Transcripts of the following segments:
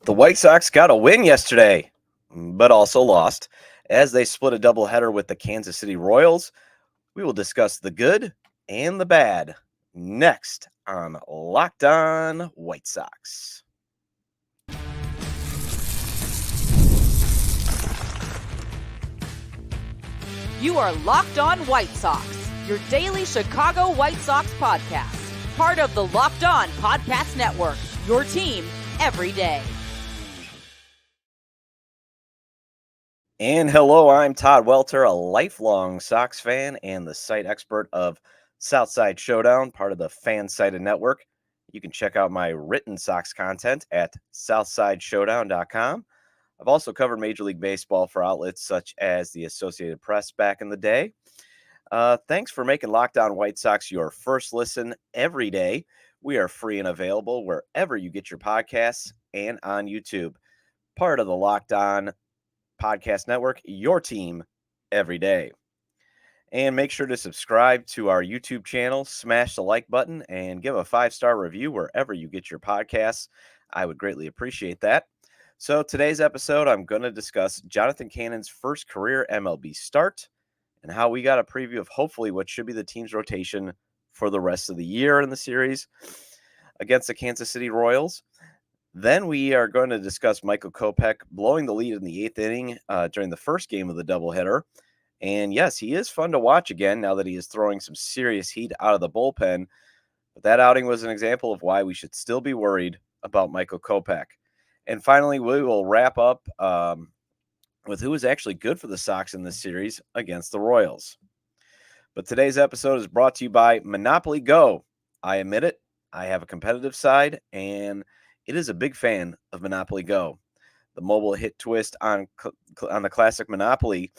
The White Sox got a win yesterday, but also lost as they split a doubleheader with the Kansas City Royals. We will discuss the good and the bad next on Locked On White Sox. You are Locked On White Sox, your daily Chicago White Sox podcast. Part of the Locked On Podcast Network, your team every day. And hello, I'm Todd Welter, a lifelong Sox fan and the site expert of Southside Showdown, part of the Fan-Sided Network. You can check out my written Sox content at southsideshowdown.com. I've also covered Major League Baseball for outlets such as the Associated Press back in the day. Thanks for making Locked On White Sox your first listen every day. We are free and available wherever you get your podcasts and on YouTube. Part of the Locked On Podcast Network, your team every day. And make sure to subscribe to our YouTube channel, smash the like button, and give a 5-star review wherever you get your podcasts. I would greatly appreciate that. So today's episode, I'm going to discuss Jonathan Cannon's first career MLB start and how we got a preview of hopefully what should be the team's rotation for the rest of the year in the series against the Kansas City Royals. Then we are going to discuss Michael Kopech blowing the lead in the 8th inning during the first game of the doubleheader. And yes, he is fun to watch again now that he is throwing some serious heat out of the bullpen. But that outing was an example of why we should still be worried about Michael Kopech. And finally, we will wrap up with who is actually good for the Sox in this series against the Royals. But today's episode is brought to you by Monopoly Go. I admit it, I have a competitive side, and it is a big fan of Monopoly Go, the mobile hit twist on the classic Monopoly.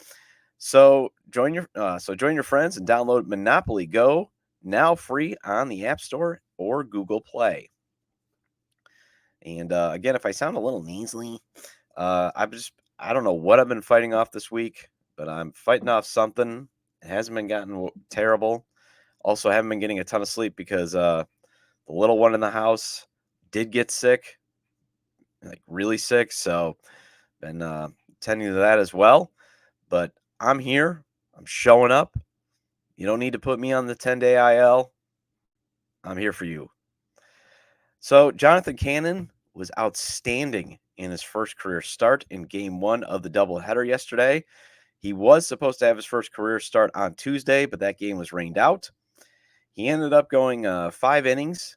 So join your friends and download Monopoly Go, now free on the App Store or Google Play. And again, if I sound a little nasally, I don't know what I've been fighting off this week, but I'm fighting off something. It hasn't been gotten terrible. Also, I haven't been getting a ton of sleep because the little one in the house did get sick, like really sick. So been tending to that as well. But I'm here. I'm showing up. You don't need to put me on the 10-day IL. I'm here for you. So Jonathan Cannon was outstanding in his first career start in Game 1 of the doubleheader yesterday. He was supposed to have his first career start on Tuesday, but that game was rained out. He ended up going 5 innings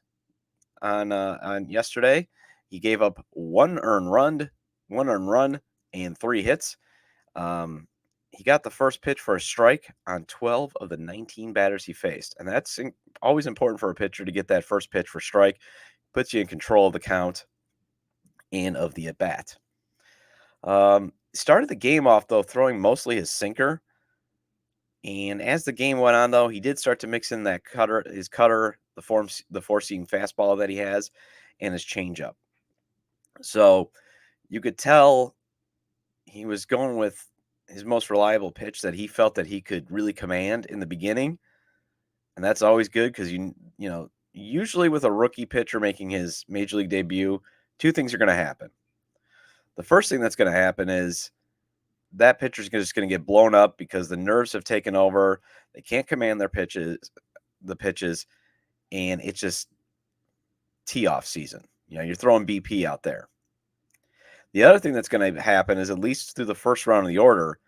on yesterday. He gave up one earned run, and 3 hits. He got the first pitch for a strike on 12 of the 19 batters he faced. And that's always important for a pitcher to get that first pitch for strike. Puts you in control of the count and of the at-bat. Started the game off, though, throwing mostly his sinker. And as the game went on, though, he did start to mix in that his cutter, the four-seam fastball that he has, and his changeup. So you could tell he was going with his most reliable pitch that he felt that he could really command in the beginning. And that's always good because, usually with a rookie pitcher making his major league debut, 2 things are going to happen. The first thing that's going to happen is that pitcher's just going to get blown up because the nerves have taken over. They can't command the pitches, and it's just tee-off season. You're throwing BP out there. The other thing that's going to happen is, at least through the first round of the order,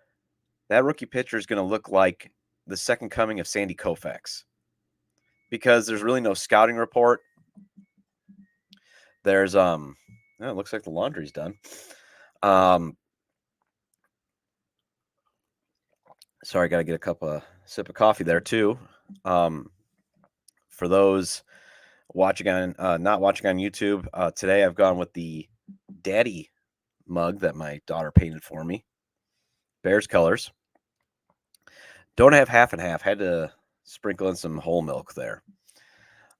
that rookie pitcher is going to look like the second coming of Sandy Koufax because there's really no scouting report. There's it looks like the laundry's done. Sorry, I got to get a sip of coffee there too. For those watching on not watching on YouTube, today I've gone with the Daddy mug that my daughter painted for me. Bears colors. Don't have half and half. Had to sprinkle in some whole milk there.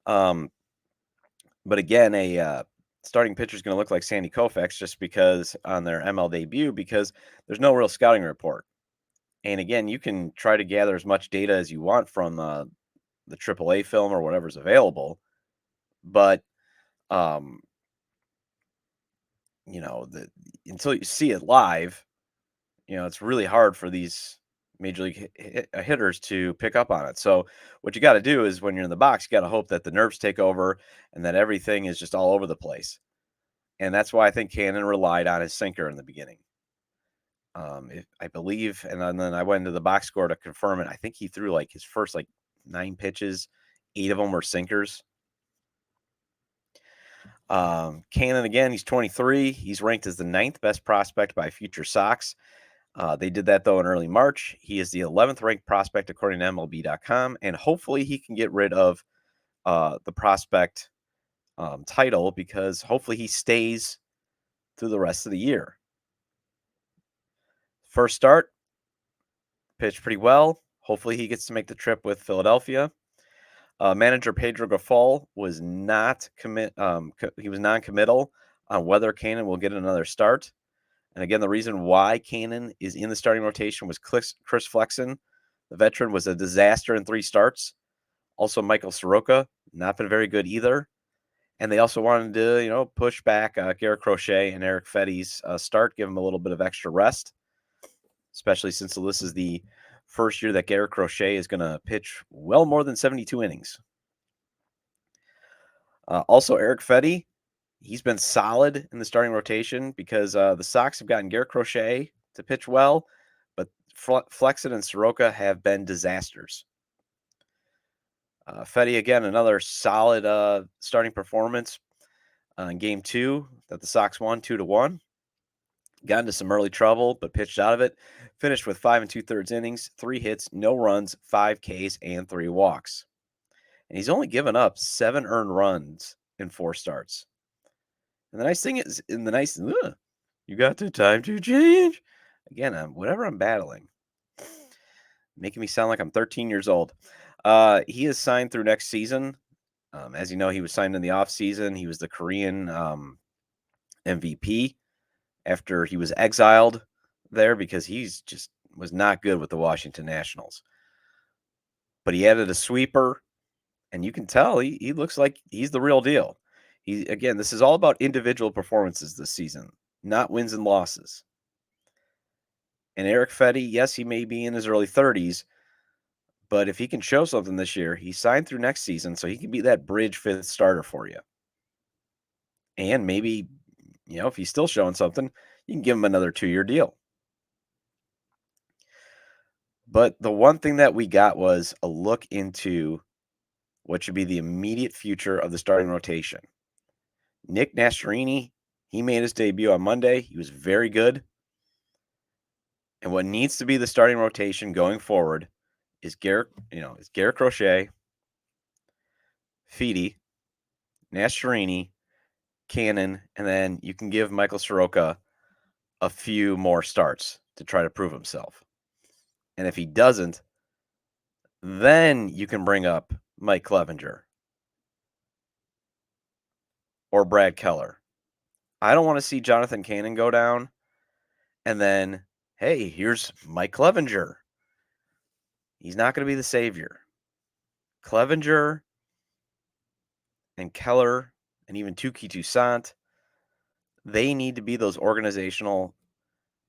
But again, a starting pitcher is going to look like Sandy Koufax just because on their ML debut, because there's no real scouting report. And again, you can try to gather as much data as you want from the AAA film or whatever's available. But until you see it live, it's really hard for these major league hitters to pick up on it. So what you got to do is when you're in the box, you got to hope that the nerves take over and that everything is just all over the place. And that's why I think Cannon relied on his sinker in the beginning. I believe, and then I went into the box score to confirm it. I think he threw like his first 9 pitches, 8 of them were sinkers. Cannon, again, he's 23. He's ranked as the 9th best prospect by Future Sox. They did that, though, in early March. He is the 11th ranked prospect according to MLB.com, and hopefully he can get rid of the prospect title because hopefully he stays through the rest of the year. First start, pitched pretty well. Hopefully he gets to make the trip with Philadelphia. Manager Pedro Grifol was not he was non-committal on whether Cannon will get another start. And again, the reason why Cannon is in the starting rotation was Chris Flexen. The veteran was a disaster in 3 starts. Also, Michael Soroka, not been very good either. And they also wanted to, push back Garrett Crochet and Eric Fetty's start, give them a little bit of extra rest, especially since this is the first year that Garrett Crochet is going to pitch well more than 72 innings. Also, Eric Fetty, he's been solid in the starting rotation because the Sox have gotten Garrett Crochet to pitch well, but Flexen and Soroka have been disasters. Fetty, again, another solid starting performance in Game 2 that the Sox won 2-1. Got into some early trouble, but pitched out of it. Finished with 5 2/3 innings, 3 hits, no runs, 5 Ks, and 3 walks. And he's only given up 7 earned runs in 4 starts. And the nice thing is, you got the time to change. Again, whatever I'm battling, making me sound like I'm 13 years old. He is signed through next season. As you know, he was signed in the offseason. He was the Korean MVP after he was exiled there because he's just was not good with the Washington Nationals. But he added a sweeper, and you can tell he looks like he's the real deal. This is all about individual performances this season, not wins and losses. And Eric Fetty, yes, he may be in his early 30s, but if he can show something this year, he's signed through next season, so he can be that bridge 5th starter for you. And maybe, if he's still showing something, you can give him another 2-year deal. But the one thing that we got was a look into what should be the immediate future of the starting rotation. Nick Nastrini, he made his debut on Monday. He was very good. And what needs to be the starting rotation going forward is Garrett Crochet, Fetty, Nastrini, Cannon, and then you can give Michael Soroka a few more starts to try to prove himself. And if he doesn't, then you can bring up Mike Clevenger or Brad Keller. I don't want to see Jonathan Cannon go down and then, hey, here's Mike Clevenger. He's not going to be the savior. Clevenger and Keller and even Touki Toussaint, they need to be those organizational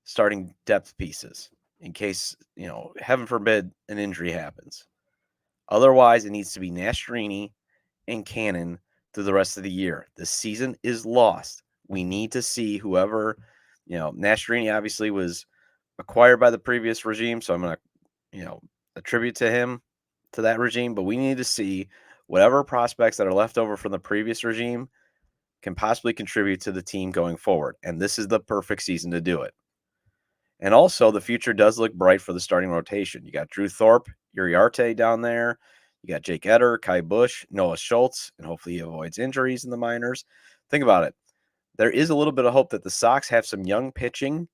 starting depth pieces in case, heaven forbid, an injury happens. Otherwise, it needs to be Nastrini and Cannon through the rest of the year. The season is lost. We need to see whoever, Nastrini obviously was acquired by the previous regime, so I'm going to, attribute to him, to that regime, but we need to see whatever prospects that are left over from the previous regime can possibly contribute to the team going forward. And this is the perfect season to do it. And also, the future does look bright for the starting rotation. You got Drew Thorpe, Uriarte down there. You got Jake Eder, Kai Busch, Noah Schultz, and hopefully he avoids injuries in the minors. Think about it. There is a little bit of hope that the Sox have some young pitching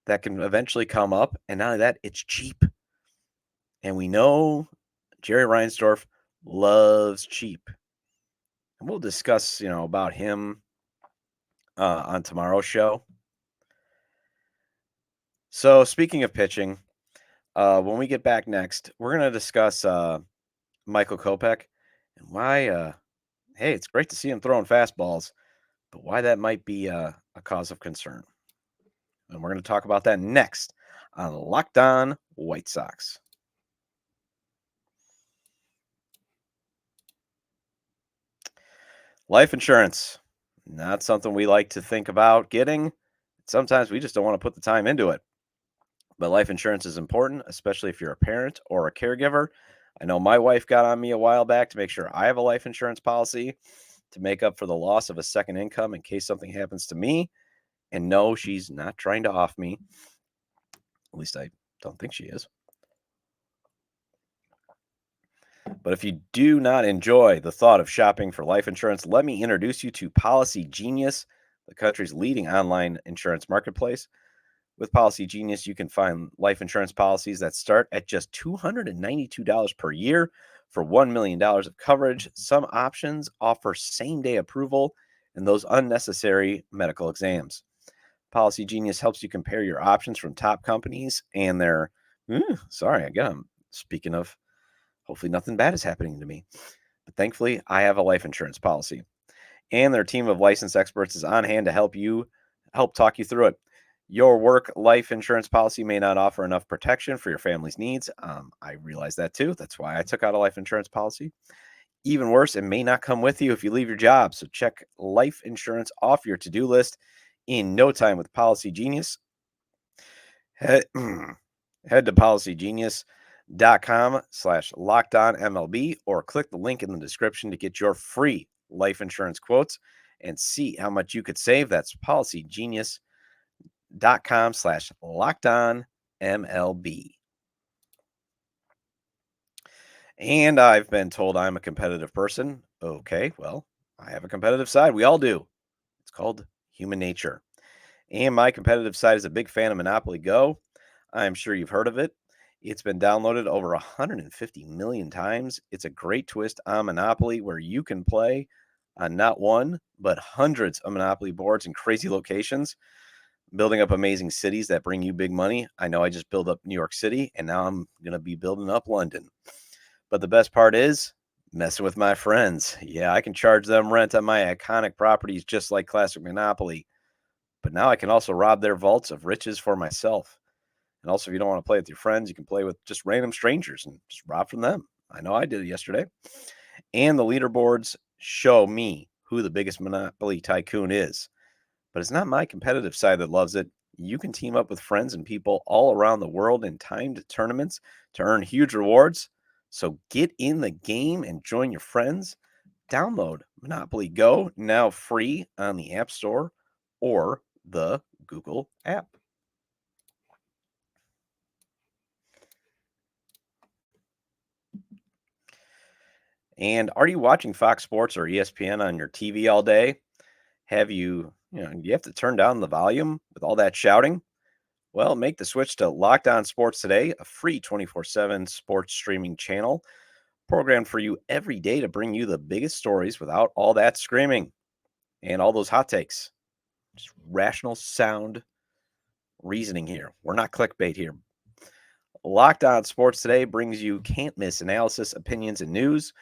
that can eventually come up. And not only that, it's cheap. And we know Jerry Reinsdorf loves cheap. And we'll discuss, about him on tomorrow's show. So speaking of pitching, when we get back next, we're going to discuss Michael Kopech and why, hey, it's great to see him throwing fastballs, but why that might be a cause of concern. And we're going to talk about that next on Locked On White Sox. Life insurance, not something we like to think about getting. Sometimes we just don't want to put the time into it. But life insurance is important, especially if you're a parent or a caregiver. I know my wife got on me a while back to make sure I have a life insurance policy to make up for the loss of a second income in case something happens to me. And no, she's not trying to off me. At least I don't think she is. But if you do not enjoy the thought of shopping for life insurance, let me introduce you to Policygenius, the country's leading online insurance marketplace. With Policygenius, you can find life insurance policies that start at just $292 per year for $1 million of coverage. Some options offer same-day approval and those unnecessary medical exams. Policygenius helps you compare your options from top companies and their, again, I'm speaking of, hopefully nothing bad is happening to me. But thankfully, I have a life insurance policy. And their team of licensed experts is on hand to help talk you through it. Your work life insurance policy may not offer enough protection for your family's needs. I realize that too. That's why I took out a life insurance policy. Even worse, it may not come with you if you leave your job. So check life insurance off your to-do list in no time with Policygenius. Head to policygenius.com/lockedonmlb or click the link in the description to get your free life insurance quotes and see how much you could save. That's policygenius.com/lockedonmlb. And I've been told I'm a competitive person. Okay, well, I have a competitive side. We all do. It's called human nature. And my competitive side is a big fan of Monopoly Go. I'm sure you've heard of it. It's been downloaded over 150 million times. It's a great twist on Monopoly where you can play on not one, but hundreds of Monopoly boards in crazy locations, building up amazing cities that bring you big money. I know I just built up New York City, and now I'm going to be building up London. But the best part is messing with my friends. Yeah, I can charge them rent on my iconic properties just like classic Monopoly. But now I can also rob their vaults of riches for myself. And also, if you don't want to play with your friends, you can play with just random strangers and just rob from them. I know I did it yesterday. And the leaderboards show me who the biggest Monopoly tycoon is. But it's not my competitive side that loves it. You can team up with friends and people all around the world in timed tournaments to earn huge rewards. So get in the game and join your friends. Download Monopoly Go, now free on the App Store or the Google app. And are you watching Fox Sports or ESPN on your TV all day? Have you have to turn down the volume with all that shouting? Well, make the switch to Locked On Sports Today, a free 24/7 sports streaming channel programmed for you every day to bring you the biggest stories without all that screaming and all those hot takes. Just rational, sound reasoning here. We're not clickbait here. Locked On Sports Today brings you can't miss analysis, opinions, and news,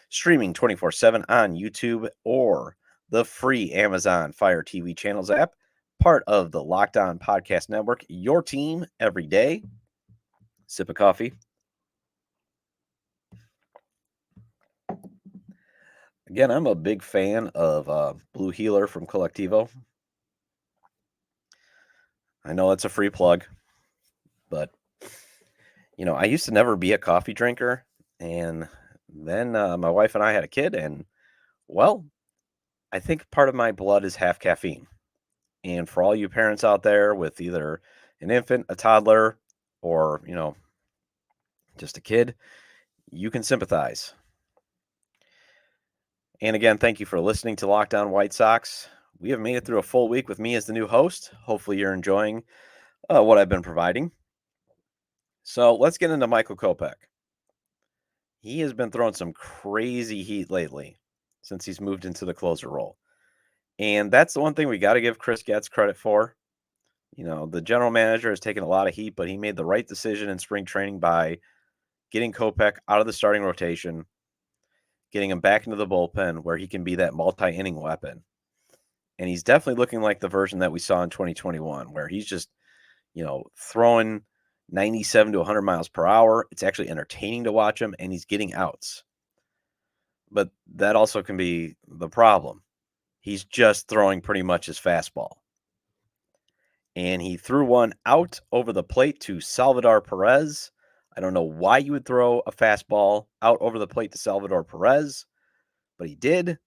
streaming 24/7 on YouTube or the free Amazon Fire TV channels app, part of the Locked On Podcast Network, your team every day. Sip of coffee. Again, I'm a big fan of Blue Healer from Collectivo. I know it's a free plug, but I used to never be a coffee drinker, and then my wife and I had a kid, and well, I think part of my blood is half caffeine. And for all you parents out there with either an infant, a toddler, or just a kid, you can sympathize. And again, thank you for listening to Locked On White Sox. We have made it through a full week with me as the new host. Hopefully you're enjoying what I've been providing. So let's get into Michael Kopech. He has been throwing some crazy heat lately since he's moved into the closer role. And that's the one thing we got to give Chris Getz credit for. The general manager has taken a lot of heat, but he made the right decision in spring training by getting Kopech out of the starting rotation, getting him back into the bullpen where he can be that multi-inning weapon. And he's definitely looking like the version that we saw in 2021, where he's just, throwing 97 to 100 miles per hour. It's actually entertaining to watch him, and he's getting outs. But that also can be the problem. He's just throwing pretty much his fastball. And he threw one out over the plate to Salvador Perez. I don't know why you would throw a fastball out over the plate to Salvador Perez, but he did.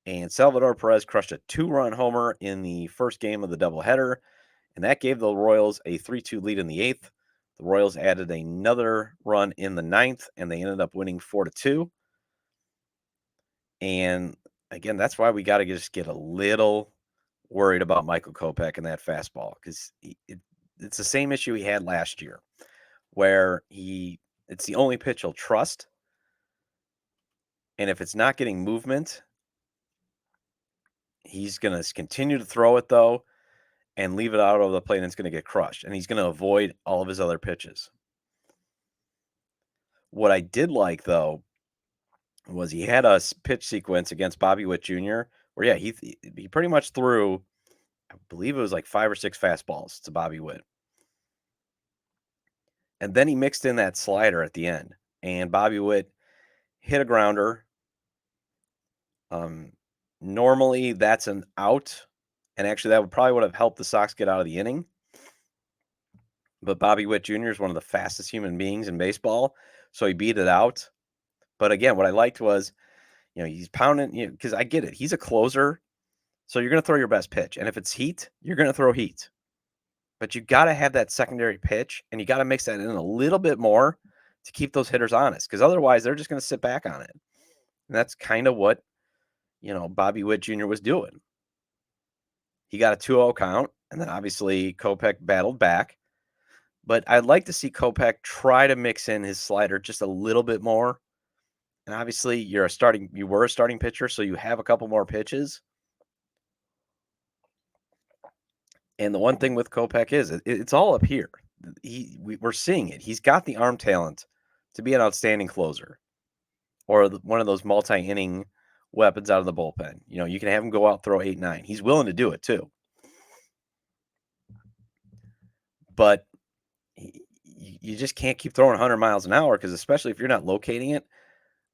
And Salvador Perez crushed a 2-run homer in the first game of the doubleheader, and that gave the Royals a 3-2 lead in the eighth. The Royals added another run in the ninth, and they ended up winning 4-2. And again, that's why we got to just get a little worried about Michael Kopech and that fastball, because it's the same issue he had last year, where it's the only pitch he'll trust, and if it's not getting movement, he's going to continue to throw it though, and leave it out over the plate, and it's going to get crushed, and he's going to avoid all of his other pitches. What I did like though was he had a pitch sequence against Bobby Witt Jr. where he pretty much threw, I believe it was like 5 or 6 fastballs to Bobby Witt. And then he mixed in that slider at the end, and Bobby Witt hit a grounder. Normally that's an out, and actually that would have helped the Sox get out of the inning. But Bobby Witt Jr. is one of the fastest human beings in baseball, so he beat it out. But again, what I liked was, he's pounding, because I get it. He's a closer, so you're going to throw your best pitch. And if it's heat, you're going to throw heat. But you got to have that secondary pitch, and you got to mix that in a little bit more to keep those hitters honest, because otherwise they're just going to sit back on it. And that's kind of what, Bobby Witt Jr. was doing. He got a 2-0 count, and then obviously Kopech battled back. But I'd like to see Kopech try to mix in his slider just a little bit more. And obviously you were a starting pitcher, so you have a couple more pitches. And the one thing with Kopech is it's all up here. We're seeing it. He's got the arm talent to be an outstanding closer, or one of those multi-inning weapons out of the bullpen. You can have him go out, throw 8-9. He's willing to do it too. But you just can't keep throwing 100 miles an hour, because especially if you're not locating it,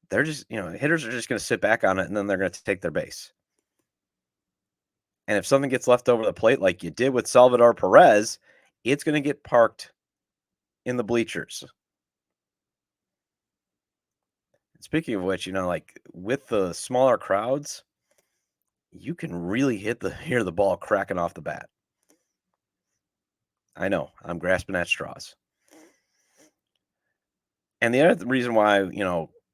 they're just, hitters are just going to sit back on it, and then they're going to take their base. And if something gets left over the plate, like you did with Salvador Perez, it's going to get parked in the bleachers. Speaking of which, like with the smaller crowds, you can really hear the ball cracking off the bat. I know, I'm grasping at straws. And the other reason why,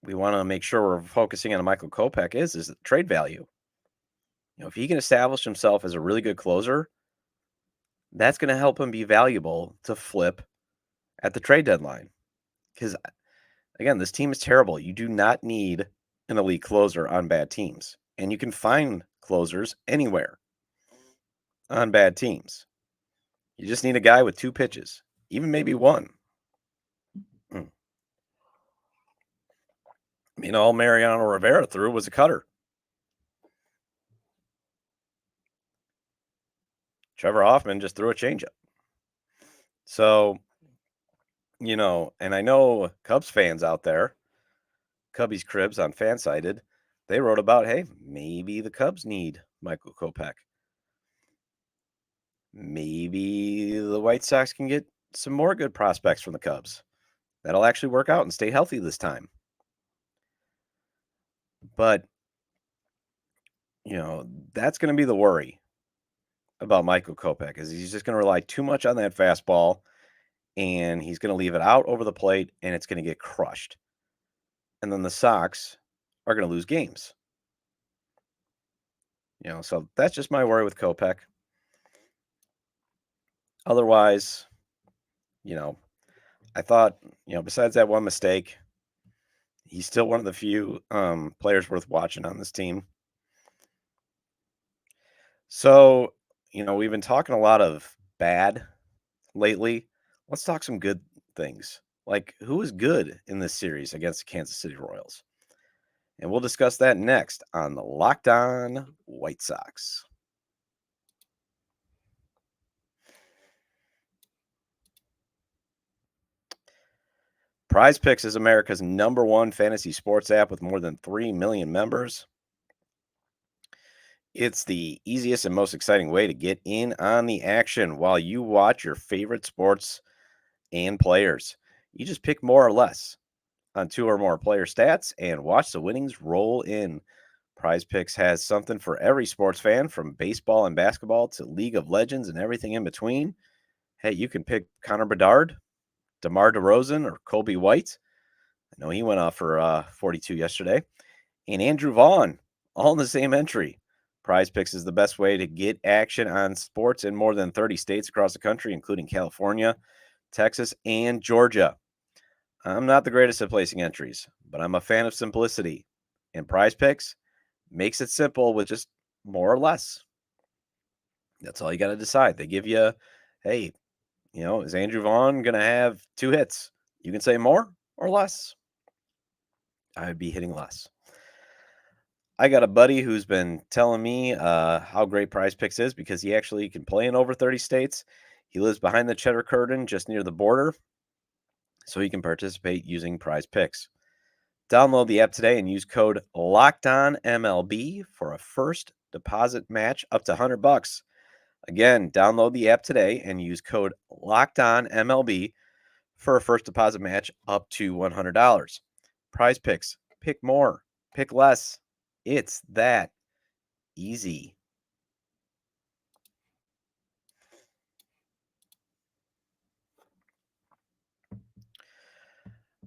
we want to make sure we're focusing on Michael Kopech is the trade value. If he can establish himself as a really good closer, that's going to help him be valuable to flip at the trade deadline. Because, again, this team is terrible. You do not need an elite closer on bad teams. And you can find closers anywhere on bad teams. You just need a guy with 2 pitches, even maybe 1. All Mariano Rivera threw was a cutter. Trevor Hoffman just threw a changeup. So, and I know Cubs fans out there, Cubbies Cribs on Fansided, they wrote about, hey, maybe the Cubs need Michael Kopech. Maybe the White Sox can get some more good prospects from the Cubs. That'll actually work out and stay healthy this time. But, that's going to be the worry about Michael Kopech, is he's just going to rely too much on that fastball, and he's going to leave it out over the plate, and it's going to get crushed. And then the Sox are going to lose games. So that's just my worry with Kopech. Otherwise, I thought, besides that one mistake, he's still one of the few players worth watching on this team. So, we've been talking a lot of bad lately. Let's talk some good things. Like, who is good in this series against the Kansas City Royals? And we'll discuss that next on the Locked On White Sox. Prize Picks is America's #1 fantasy sports app with more than 3 million members. It's the easiest and most exciting way to get in on the action while you watch your favorite sports and players. You just pick more or less on 2 or more player stats and watch the winnings roll in. Prize Picks has something for every sports fan, from baseball and basketball to League of Legends and everything in between. Hey, you can pick Connor Bedard, DeMar DeRozan, or Kobe White. I know he went off for 42 yesterday. And Andrew Vaughn, all in the same entry. Prize Picks is the best way to get action on sports in more than 30 states across the country, including California, Texas, and Georgia. I'm not the greatest at placing entries, but I'm a fan of simplicity. And Prize Picks makes it simple with just more or less. That's all you got to decide. They give you, hey, is Andrew Vaughn going to have 2 hits? You can say more or less. I would be hitting less. I got a buddy who's been telling me how great Prize Picks is because he actually can play in over 30 states. He lives behind the Cheddar Curtain, just near the border, so he can participate using Prize Picks. Download the app today and use code LOCKEDONMLB for a first deposit match up to $100. Again, download the app today and use code LOCKEDONMLB for a first deposit match up to $100. Prize Picks. Pick more. Pick less. It's that easy.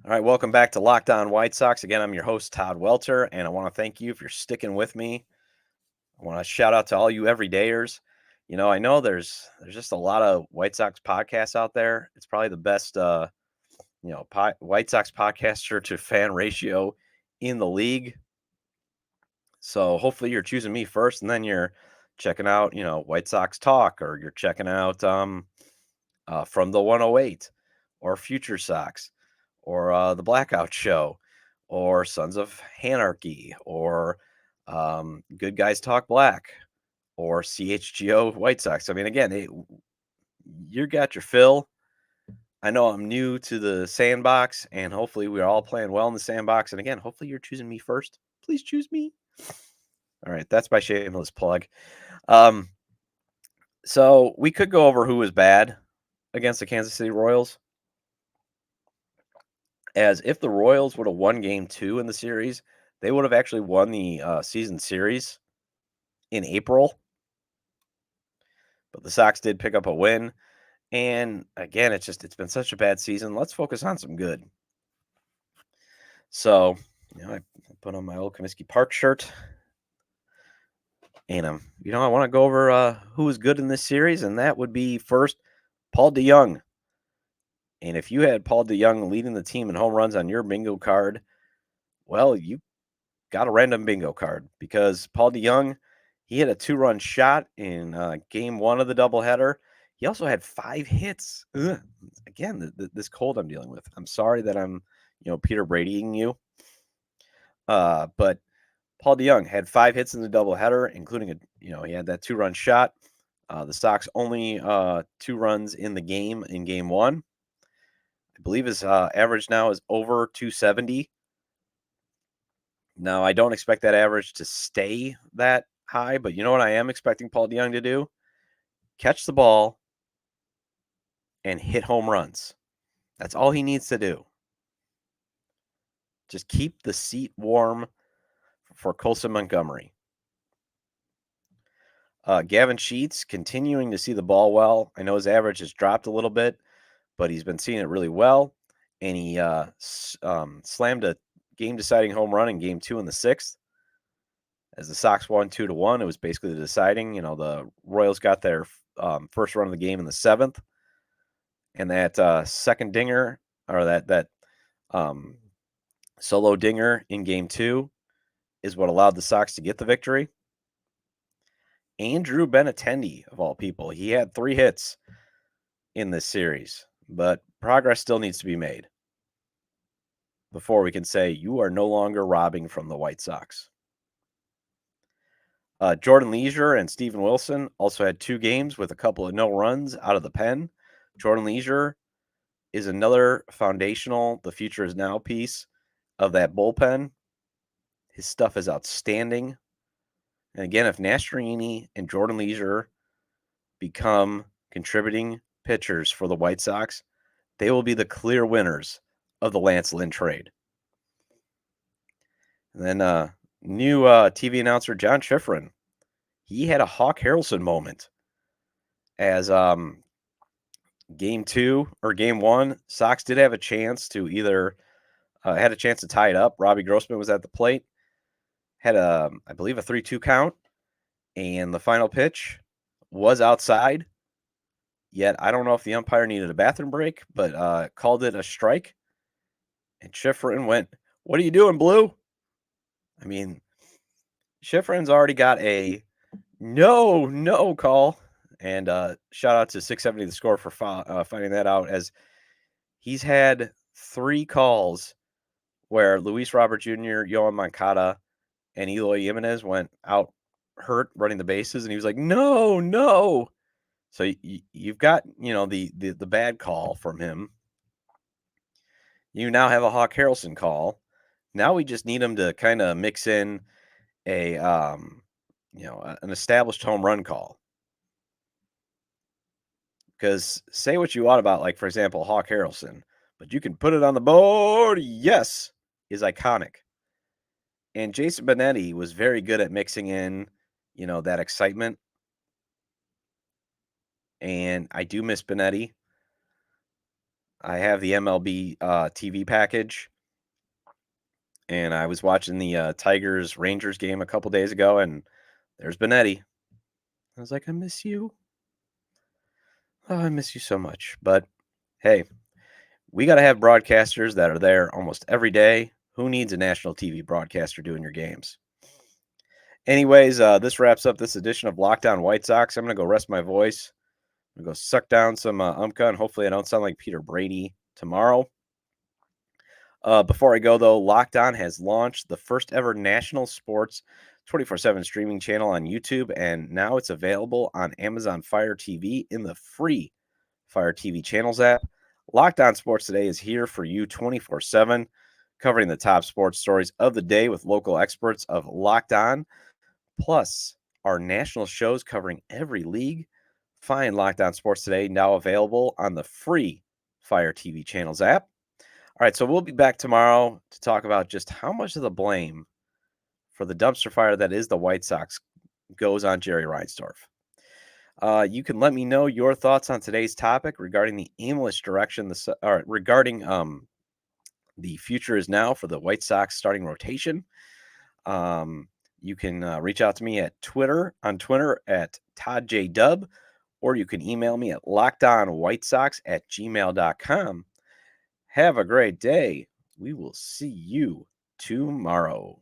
All right, welcome back to Locked On White Sox. Again, I'm your host, Todd Welter, and I want to thank you if you're sticking with me. I want to shout out to all you everydayers. I know there's just a lot of White Sox podcasts out there. It's probably the best, White Sox podcaster to fan ratio in the league. So hopefully you're choosing me first, and then you're checking out, White Sox Talk, or you're checking out From the 108, or Future Sox, or the Blackout Show, or Sons of Anarchy, or Good Guys Talk Black, or CHGO White Sox. I mean, again, you got your fill. I know I'm new to the sandbox, and hopefully we're all playing well in the sandbox. And again, hopefully you're choosing me first. Please choose me. All right, that's my shameless plug. So we could go over who was bad against the Kansas City Royals, as if the Royals would have won Game 2 in the series, they would have actually won the season series in April. But the Sox did pick up a win. And again, it's been such a bad season. Let's focus on some good. So, I put on my old Comiskey Park shirt. And, I want to go over who was good in this series. And that would be first, Paul DeJong. And if you had Paul DeJong leading the team in home runs on your bingo card, well, you got a random bingo card, because Paul DeJong, he had a 2-run shot in Game 1 of the doubleheader. He also had 5 hits. Ugh. Again, this cold I'm dealing with. I'm sorry that I'm, Peter Bradying you. But Paul DeJong had 5 hits in the doubleheader, including he had that 2-run shot. The Sox only 2 runs in the game in Game 1. I believe his average now is over 270. Now, I don't expect that average to stay that high, but you know what I am expecting Paul DeJong to do? Catch the ball and hit home runs. That's all he needs to do. Just keep the seat warm for Colson Montgomery. Gavin Sheets continuing to see the ball well. I know his average has dropped a little bit, but he's been seeing it really well. And he slammed a game-deciding home run in Game 2 in the 6th. As the Sox won 2-1, it was basically the deciding. The Royals got their first run of the game in the 7th. And that second dinger, or that solo dinger in Game 2, is what allowed the Sox to get the victory. Andrew Benintendi, of all people, he had 3 hits in this series, but progress still needs to be made before we can say you are no longer robbing from the White Sox. Jordan Leisure and Steven Wilson also had 2 games with a couple of no runs out of the pen. Jordan Leisure is another foundational, the future is now piece of that bullpen. His stuff is outstanding. And again, if Nastrini and Jordan Leisure become contributing pitchers for the White Sox, they will be the clear winners of the Lance Lynn trade. And then new TV announcer John Schifrin, he had a Hawk Harrelson moment as game 2 or game 1, Sox did have a chance to either had a chance to tie it up. Robbie Grossman was at the plate, had I believe a 3-2 count, and the final pitch was outside. Yet I don't know if the umpire needed a bathroom break, but called it a strike. And Schifrin went, "What are you doing, Blue?" I mean, Schifrin's already got a no call. And shout out to 670 The Score for finding that out, as he's had 3 calls where Luis Robert Jr., Yohan Moncada, and Eloy Jimenez went out hurt running the bases, and he was like, no. So you've got, the bad call from him. You now have a Hawk Harrelson call. Now we just need him to kind of mix in an established home run call. Because say what you want about, like, for example, Hawk Harrelson, but you can put it on the board, yes, is iconic. And Jason Benetti was very good at mixing in, that excitement. And I do miss Benetti. I have the MLB TV package, and I was watching the Tigers-Rangers game a couple days ago, and there's Benetti. I was like, I miss you. Oh, I miss you so much. But hey, we got to have broadcasters that are there almost every day. Who needs a national TV broadcaster doing your games? Anyways, this wraps up this edition of Locked On White Sox. I'm going to go rest my voice. I'm going to go suck down some Umka, and hopefully I don't sound like Peter Brady tomorrow. Before I go, though, Locked On has launched the first ever national sports 24/7 streaming channel on YouTube, and now it's available on Amazon Fire TV in the free Fire TV Channels app. Locked On Sports Today is here for you 24/7, covering the top sports stories of the day with local experts of Locked On, plus our national shows covering every league. Find Locked On Sports Today now available on the free Fire TV Channels app. All right, so we'll be back tomorrow to talk about just how much of the blame for the dumpster fire that is the White Sox goes on Jerry Reinsdorf. You can let me know your thoughts on today's topic regarding the aimless direction, regarding the future is now for the White Sox starting rotation. You can reach out to me on Twitter at ToddJDub, or you can email me at lockedonwhitesox@gmail.com. Have a great day. We will see you tomorrow.